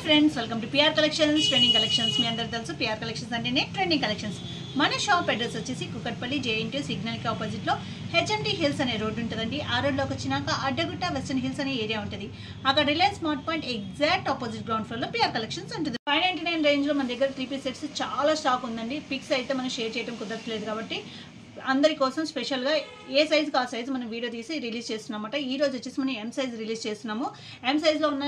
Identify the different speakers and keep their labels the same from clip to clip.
Speaker 1: Friends welcome to PR collections trending collections. మీ అందరూ తెలుసు పిఆర్ కలెక్షన్స్ అంటేనే ట్రెండింగ్ కలెక్షన్స్. మన షాప్ అడ్రస్ వచ్చేసి కుకట్పల్లి జేఎన్టీ సిగ్నల్కి ఆపోజిట్లో హెచ్ఎంటీ హిల్స్ అనే రోడ్డు ఉంటుందండి. ఆ రోడ్లోకి వచ్చినాక అడ్డగుట్ట వెస్టర్న్ హిల్స్ అనే ఏరియా ఉంటుంది. అక్కడ Reliance smart point exact opposite ground ఫ్లోర్లో పిఆర్ కలెక్షన్స్ ఉంటుంది. 599 రేంజ్లో మన దగ్గర 3 పీస్ సెట్స్ చాలా స్టాక్ ఉందండి. పిక్స్ అయితే మనం షేర్ చేయడం కుదరట్లేదు కాబట్టి అందరి కోసం స్పెషల్గా ఏ సైజుకి ఆ సైజు మనం వీడియో తీసి రిలీజ్ చేస్తున్నామన్నమాట. ఈ రోజు వచ్చేసి మనం ఎం సైజ్ రిలీజ్ చేస్తున్నాము. ఎం సైజ్లో ఉన్న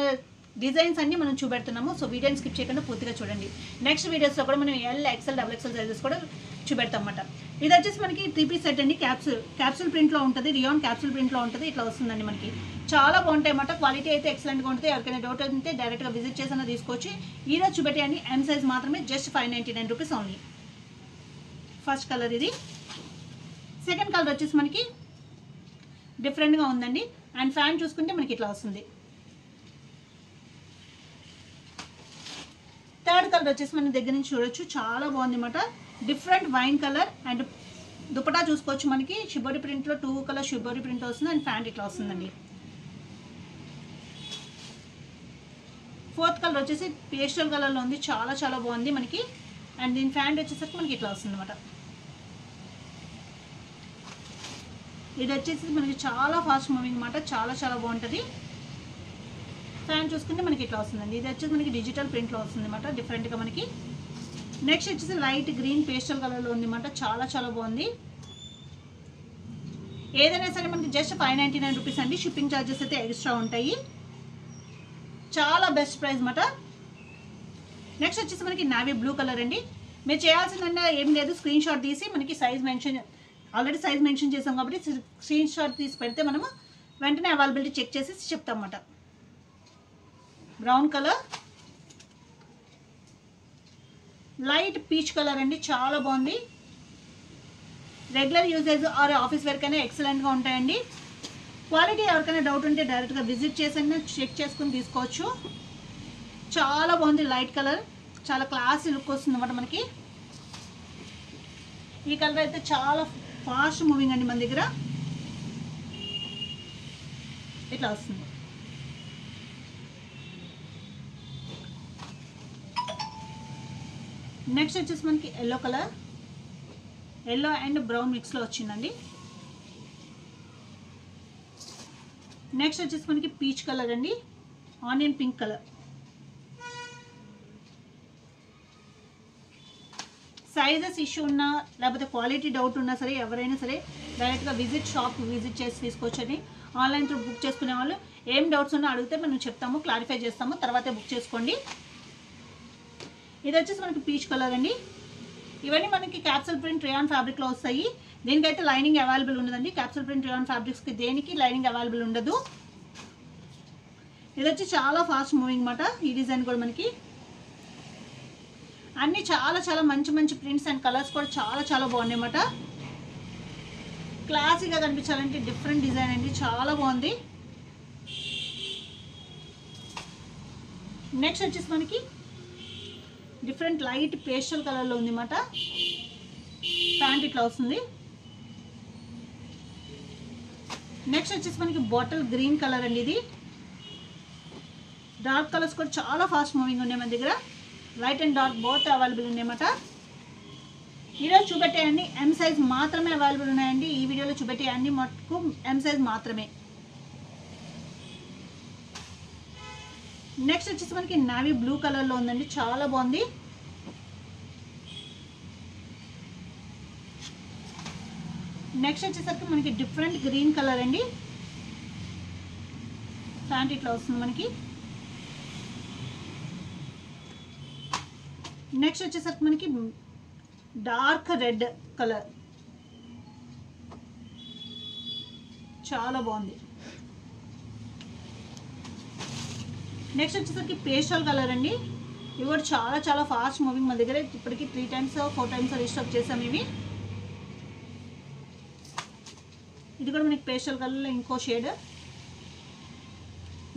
Speaker 1: డిజైన్స్ అన్ని మనం చూపెడుతున్నాము. సో వీడియోని స్కిప్ చేయకుండా పూర్తిగా చూడండి. నెక్స్ట్ వీడియోస్లో కూడా మనం L XL double XL sizes కూడా చూపెడతాం అన్నమాట. ఇది వచ్చేసి మనకి 3 పీస్ సెట్ అండి. క్యాప్సూల్ ప్రింట్లో ఉంటుంది, రియాన్ క్యాప్సూల్ ప్రింట్లో ఉంటుంది. ఇట్లా వస్తుందండి. మనకి చాలా బాగుంటాయి అన్నమాట. క్వాలిటీ అయితే ఎక్సలెంట్గా ఉంటుంది. ఎవరికైనా డౌట్ అయితే డైరెక్ట్గా విజిట్ చేసినా తీసుకోవచ్చు. ఈ రోజు చూపెట్టేయండి ఎం సైజ్ మాత్రమే, just 599 rupees only. First colour ఇది. సెకండ్ కలర్ వచ్చేసి మనకి డిఫరెంట్గా ఉందండి. అండ్ ఫ్యాన్ చూసుకుంటే మనకి ఇట్లా వస్తుంది. థర్డ్ కలర్ వచ్చేసి మన దగ్గర నుంచి చూడొచ్చు, చాలా బాగుంది అన్నమాట. Different wine colour. And dupatta చూసుకోవచ్చు, మనకి షిబోరి ప్రింట్లో 2 కలర్ షిబోరి ప్రింట్ వస్తుంది. అండ్ ఫ్యాంట్ ఇట్లా వస్తుందండి. ఫోర్త్ కలర్ వచ్చేసి పేస్టల్ కలర్లో ఉంది, చాలా చాలా బాగుంది మనకి. అండ్ దీని ఫ్యాంట్ వచ్చేసరికి మనకి ఇట్లా వస్తుంది అన్నమాట. ఇది వచ్చేసి మనకి చాలా ఫాస్ట్ మూవింగ్ అన్నమాట, చాలా చాలా బాగుంటుంది. ఫ్యాన్ చూసుకుంటే మనకి ఇట్లా వస్తుందండి. ఇది వచ్చేసి మనకి డిజిటల్ ప్రింట్లో వస్తుంది అన్నమాట, డిఫరెంట్గా మనకి. నెక్స్ట్ వచ్చేసి లైట్ గ్రీన్ పేస్టల్ కలర్లో ఉంది అన్నమాట, చాలా చాలా బాగుంది. ఏదైనా సరే మనకి జస్ట్ 599 రూపీస్ అండి. షిప్పింగ్ ఛార్జెస్ అయితే ఎక్స్ట్రా ఉంటాయి. చాలా బెస్ట్ ప్రైస్ అన్నమాట. నెక్స్ట్ వచ్చేసి మనకి నావీ బ్లూ కలర్ అండి. మీరు చేయాల్సిందంటే ఏం లేదు, స్క్రీన్ షాట్ తీసి మనకి size mention, already size mention చేసాం కాబట్టి స్క్రీన్ షాట్ తీసి పెడితే మనము వెంటనే అవైలబిలిటీ చెక్ చేసి చెప్తాం అన్నమాట. Brown colour, light peach colour అండి, చాలా బాగుంది. Regular usage or office wear కైనా ఎక్సలెంట్గా ఉంటాయండి. క్వాలిటీ ఎవరికైనా డౌట్ ఉంటే డైరెక్ట్గా విజిట్ చేసి చెక్ చేసుకుని తీసుకోవచ్చు. చాలా బాగుంది. లైట్ కలర్, చాలా క్లాసీ లుక్ వస్తుంది అన్నమాట మనకి. ఈ కలర్ అయితే చాలా ఫాస్ట్ మూవింగ్ అండి మన దగ్గర. ఇట్లా వస్తుంది. నెక్స్ట్ వచ్చేసి మనకి yellow colour, yellow and brown మిక్స్లో వచ్చిందండి. నెక్స్ట్ వచ్చేసి మనకి పీచ్ కలర్ అండి, onion pink colour. Sizes issue ఉన్నా లేకపోతే క్వాలిటీ డౌట్ ఉన్నా సరే ఎవరైనా సరే డైరెక్ట్గా షాప్ విజిట్ చేసి తీసుకోవచ్చని. ఆన్లైన్ త్రూ బుక్ చేసుకునే వాళ్ళు ఏం డౌట్స్ ఉన్నా అడిగితే మనం చెప్తాము, క్లారిఫై చేస్తాము, తర్వాతే బుక్ చేసుకోండి. ఇది వచ్చేసి మనకి పీచ్ కలర్ అండి. ఇవన్నీ మనకి క్యాప్సూల్ ప్రింట్ రియాన్ ఫ్యాబ్రిక్లో వస్తాయి. దీనికైతే లైనింగ్ అవైలబుల్ ఉండదండి. క్యాప్సూల్ ప్రింట్ రియాన్ ఫ్యాబ్రిక్స్కి దేనికి లైనింగ్ అవైలబుల్ ఉండదు. ఇది వచ్చి చాలా ఫాస్ట్ మూవింగ్ అన్నమాట. ఈ డిజైన్ కూడా మనకి అన్నీ చాలా చాలా మంచి మంచి ప్రింట్స్ అండ్ కలర్స్ కూడా చాలా చాలా బాగున్నాయి అన్నమాట. క్లాసీగా కనిపించాలంటే డిఫరెంట్ డిజైన్ అండి, చాలా బాగుంది. నెక్స్ట్ వచ్చేసి మనకి డిఫరెంట్ లైట్ పేస్టల్ కలర్లో ఉంది అన్నమాట. ప్యాంట్ ఇట్లా వస్తుంది. నెక్స్ట్ వచ్చేసి మనకి బాటిల్ గ్రీన్ కలర్ అండి. ఇది డార్క్ కలర్స్ కూడా చాలా ఫాస్ట్ మూవింగ్ ఉన్నాయి మన దగ్గర. Light and dark both available ఉన్నాయన్నమాట. ఈరోజు చూపెట్టే అన్ని ఎం సైజ్ మాత్రమే అవైలబుల్ ఉన్నాయండి. ఈ వీడియోలో చూపెట్టే అన్ని మటుకు ఎం సైజ్ మాత్రమే. నెక్స్ట్ వచ్చేసి మనకి నావీ బ్లూ కలర్లో ఉందండి, చాలా బాగుంది. నెక్స్ట్ వచ్చేసరికి మనకి డిఫరెంట్ గ్రీన్ కలర్ అండి. ప్యాంట్ ఇట్లా వస్తుంది మనకి. నెక్స్ట్ వచ్చేసరికి మనకి డార్క్ రెడ్ కలర్, చాలా బాగుంది. నెక్స్ట్ వచ్చేసరికి పేస్టల్ కలర్ అండి. ఇవి కూడా చాలా చాలా ఫాస్ట్ మూవింగ్ మన దగ్గర. ఇప్పటికి 3 times 4 times రీస్టాక్ చేసాం ఇవి. ఇది కూడా మనకి పేస్టల్ కలర్లో ఇంకో shade.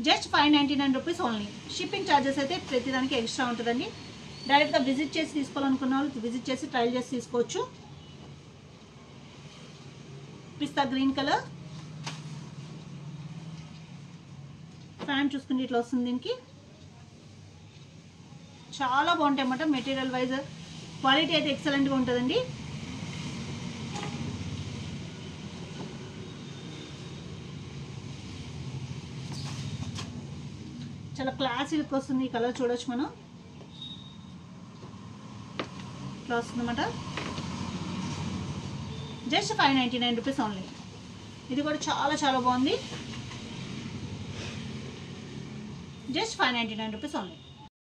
Speaker 1: Just 599 rupees only. Shipping charges అయితే ప్రతిదానికి ఎక్స్ట్రా ఉంటుందండి. డైరెక్ట్గా విజిట్ చేసి తీసుకోవాలనుకున్న వాళ్ళు విజిట్ చేసి ట్రయల్ చేసి తీసుకోవచ్చు. పిస్తా గ్రీన్ కలర్, ఫ్యాన్ చూసుకుంటే ఇట్లా వస్తుంది. దీనికి చాలా బాగుంటాయి అన్నమాట. మెటీరియల్ వైజ్ క్వాలిటీ అయితే ఎక్సలెంట్గా ఉంటుందండి. చాలా క్లాసీ లుక్ వస్తుంది. ఈ కలర్ చూడొచ్చు మనం, ఇట్లా వస్తుంది అన్నమాట. Just 599 rupees only. ఇది కూడా చాలా చాలా బాగుంది. Just 599 rupees only.